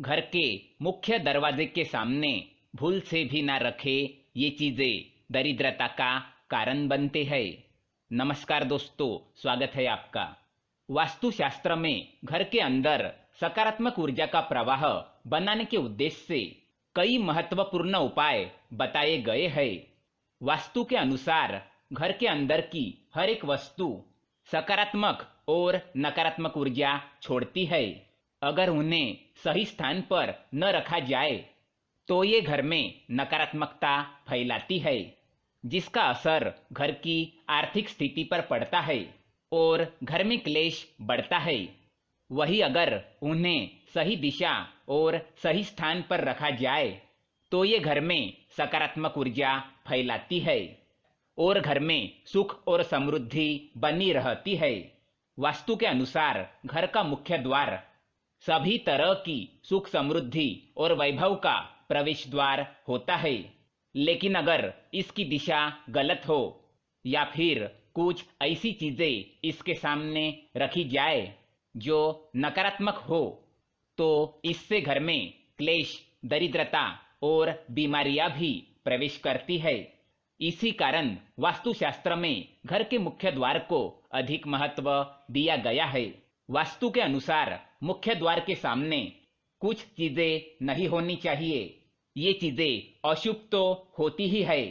घर के मुख्य दरवाजे के सामने भूल से भी ना रखे ये चीजें दरिद्रता का कारण बनते हैं। नमस्कार दोस्तों, स्वागत है आपका। वास्तुशास्त्र में घर के अंदर सकारात्मक ऊर्जा का प्रवाह बनाने के उद्देश्य से कई महत्वपूर्ण उपाय बताए गए हैं। वास्तु के अनुसार घर के अंदर की हर एक वस्तु सकारात्मक और नकारात्मक ऊर्जा छोड़ती है। अगर उन्हें सही स्थान पर न रखा जाए तो ये घर में नकारात्मकता फैलाती है, जिसका असर घर की आर्थिक स्थिति पर पड़ता है और घर में क्लेश बढ़ता है। वही अगर उन्हें सही दिशा और सही स्थान पर रखा जाए तो ये घर में सकारात्मक ऊर्जा फैलाती है और घर में सुख और समृद्धि बनी रहती है। वास्तु के अनुसार घर का मुख्य द्वार सभी तरह की सुख समृद्धि और वैभव का प्रवेश द्वार होता है, लेकिन अगर इसकी दिशा गलत हो या फिर कुछ ऐसी चीजें इसके सामने रखी जाए जो नकारात्मक हो तो इससे घर में क्लेश, दरिद्रता और बीमारियां भी प्रवेश करती है। इसी कारण वास्तुशास्त्र में घर के मुख्य द्वार को अधिक महत्व दिया गया है। वास्तु के अनुसार मुख्य द्वार के सामने कुछ चीजें नहीं होनी चाहिए। ये चीजें अशुभ तो होती ही है,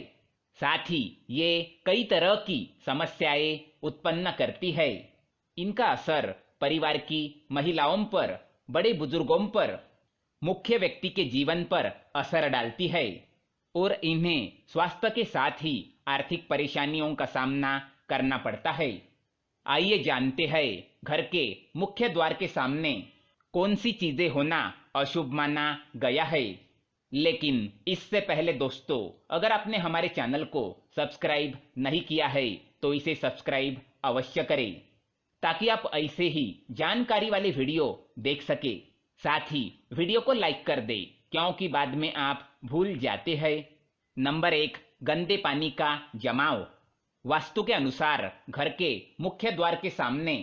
साथ ही ये कई तरह की समस्याएं उत्पन्न करती है। इनका असर परिवार की महिलाओं पर, बड़े बुजुर्गों पर, मुख्य व्यक्ति के जीवन पर असर डालती है और इन्हें स्वास्थ्य के साथ ही आर्थिक परेशानियों का सामना करना पड़ता है। आइए जानते हैं घर के मुख्य द्वार के सामने कौन सी चीजें होना अशुभ माना गया है। लेकिन इससे पहले दोस्तों, अगर आपने हमारे चैनल को सब्सक्राइब नहीं किया है तो इसे सब्सक्राइब अवश्य करें, ताकि आप ऐसे ही जानकारी वाले वीडियो देख सके। साथ ही वीडियो को लाइक कर दे, क्योंकि बाद में आप भूल जाते हैं। नंबर 1, गंदे पानी का जमाव। वास्तु के अनुसार घर के मुख्य द्वार के सामने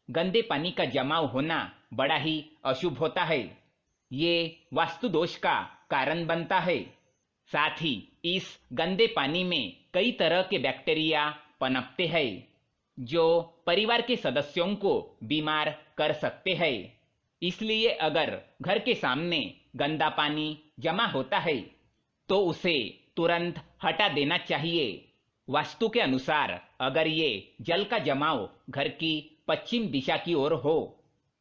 गंदे पानी का जमाव होना बड़ा ही अशुभ होता है। ये वास्तु दोष का कारण बनता है। साथ ही इस गंदे पानी में कई तरह के बैक्टीरिया पनपते हैं जो परिवार के सदस्यों को बीमार कर सकते हैं। इसलिए अगर घर के सामने गंदा पानी जमा होता है तो उसे तुरंत हटा देना चाहिए। वास्तु के अनुसार अगर ये जल का जमाव घर की पश्चिम दिशा की ओर हो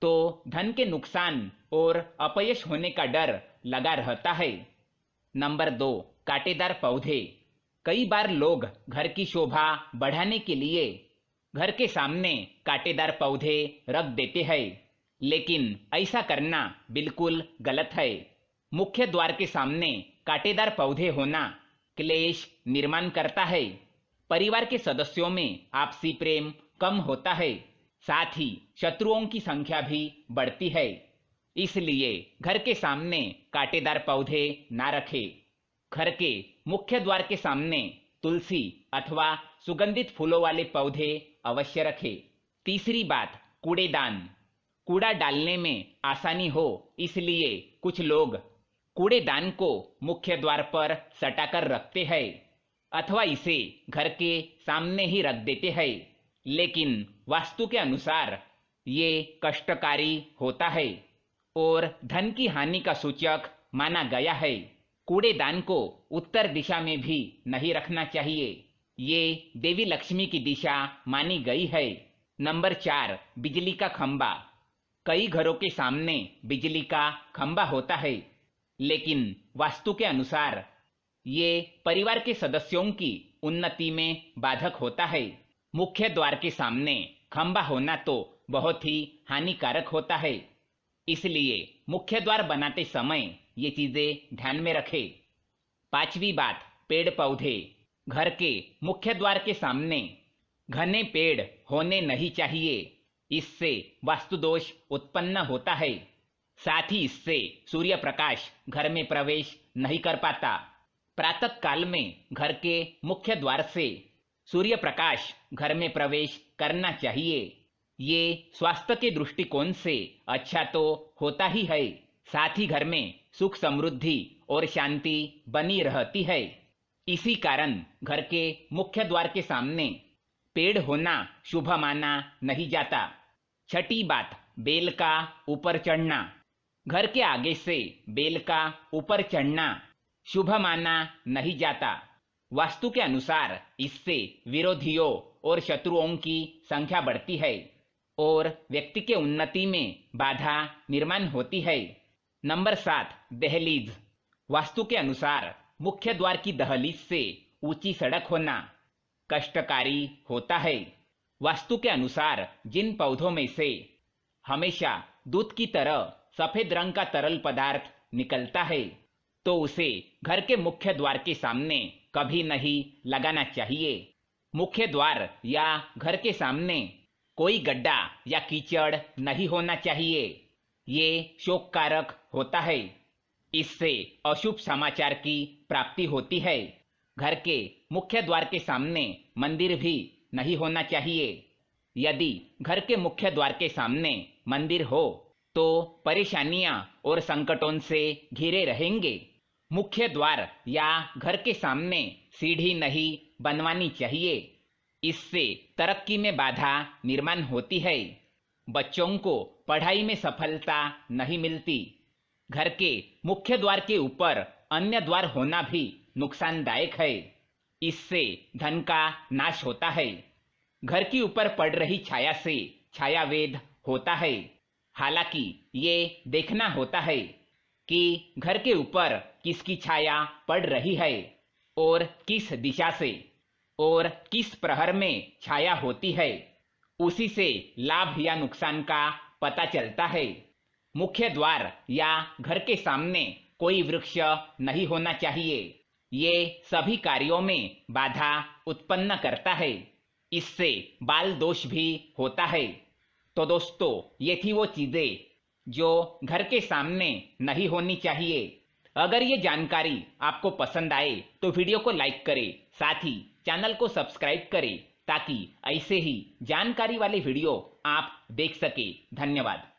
तो धन के नुकसान और अपयश होने का डर लगा रहता है। नंबर 2, कांटेदार पौधे। कई बार लोग घर की शोभा बढ़ाने के लिए घर के सामने कांटेदार पौधे रख देते हैं, लेकिन ऐसा करना बिल्कुल गलत है। मुख्य द्वार के सामने कांटेदार पौधे होना क्लेश निर्माण करता है। परिवार के सदस्यों में आपसी प्रेम कम होता है, साथ ही शत्रुओं की संख्या भी बढ़ती है। इसलिए घर के सामने कांटेदार पौधे ना रखें। घर के मुख्य द्वार के सामने तुलसी अथवा सुगंधित फूलों वाले पौधे अवश्य रखें। तीसरी बात, कूड़ेदान। कूड़ा डालने में आसानी हो इसलिए कुछ लोग कूड़ेदान को मुख्य द्वार पर सटाकर रखते हैं अथवा इसे घर के सामने ही रख देते हैं, लेकिन वास्तु के अनुसार ये कष्टकारी होता है और धन की हानि का सूचक माना गया है। कूड़ेदान को उत्तर दिशा में भी नहीं रखना चाहिए। ये देवी लक्ष्मी की दिशा मानी गई है। नंबर 4, बिजली का खंबा। कई घरों के सामने बिजली का खंबा होता है, लेकिन वास्तु के अनुसार ये परिवार के सदस्यों की उन्नति में बाधक होता है। मुख्य द्वार के सामने खंबा होना तो बहुत ही हानिकारक होता है, इसलिए मुख्य द्वार बनाते समय ये चीजें ध्यान में रखें। पांचवी बात, पेड़ पौधे। घर के मुख्य द्वार के सामने घने पेड़ होने नहीं चाहिए। इससे वास्तु दोष उत्पन्न होता है। साथ ही इससे सूर्य प्रकाश घर में प्रवेश नहीं कर पाता। प्रातः काल में घर के मुख्य द्वार से सूर्य प्रकाश घर में प्रवेश करना चाहिए। ये स्वास्थ्य के दृष्टिकोण से अच्छा तो होता ही है, साथ ही घर में सुख समृद्धि और शांति बनी रहती है। इसी कारण घर के मुख्य द्वार के सामने पेड़ होना शुभ माना नहीं जाता। छठी बात, बेल का ऊपर चढ़ना। घर के आगे से बेल का ऊपर चढ़ना शुभ माना नहीं जाता। वास्तु के अनुसार इससे विरोधियों और शत्रुओं की संख्या बढ़ती है और व्यक्ति के उन्नति में बाधा निर्माण होती है। नंबर 7, दहलीज। वास्तु के अनुसार मुख्य द्वार की दहलीज से ऊंची सड़क होना कष्टकारी होता है। वास्तु के अनुसार जिन पौधों में से हमेशा दूध की तरह सफेद रंग का तरल पदार्थ निकलता है तो उसे घर के मुख्य द्वार के सामने कभी नहीं लगाना चाहिए। मुख्य द्वार या घर के सामने कोई गड्ढा या कीचड़ नहीं होना चाहिए। ये शोककारक होता है। इससे अशुभ समाचार की प्राप्ति होती है। घर के मुख्य द्वार के सामने मंदिर भी नहीं होना चाहिए। यदि घर के मुख्य द्वार के सामने मंदिर हो तो परेशानियां और संकटों से घिरे रहेंगे। मुख्य द्वार या घर के सामने सीढ़ी नहीं बनवानी चाहिए। इससे तरक्की में बाधा निर्माण होती है। बच्चों को पढ़ाई में सफलता नहीं मिलती। घर के मुख्य द्वार के ऊपर अन्य द्वार होना भी नुकसानदायक है। इससे धन का नाश होता है। घर के ऊपर पड़ रही छाया से छायावेद होता है। हालांकि ये देखना होता है कि घर के ऊपर किसकी छाया पड़ रही है और किस दिशा से और किस प्रहर में छाया होती है। उसी से लाभ या नुकसान का पता चलता है। मुख्य द्वार या घर के सामने कोई वृक्ष नहीं होना चाहिए। ये सभी कार्यों में बाधा उत्पन्न करता है। इससे बाल दोष भी होता है। तो दोस्तों, ये थी वो चीजें जो घर के सामने नहीं होनी चाहिए। अगर ये जानकारी आपको पसंद आए तो वीडियो को लाइक करें, साथ ही चैनल को सब्सक्राइब करें ताकि ऐसे ही जानकारी वाले वीडियो आप देख सके। धन्यवाद।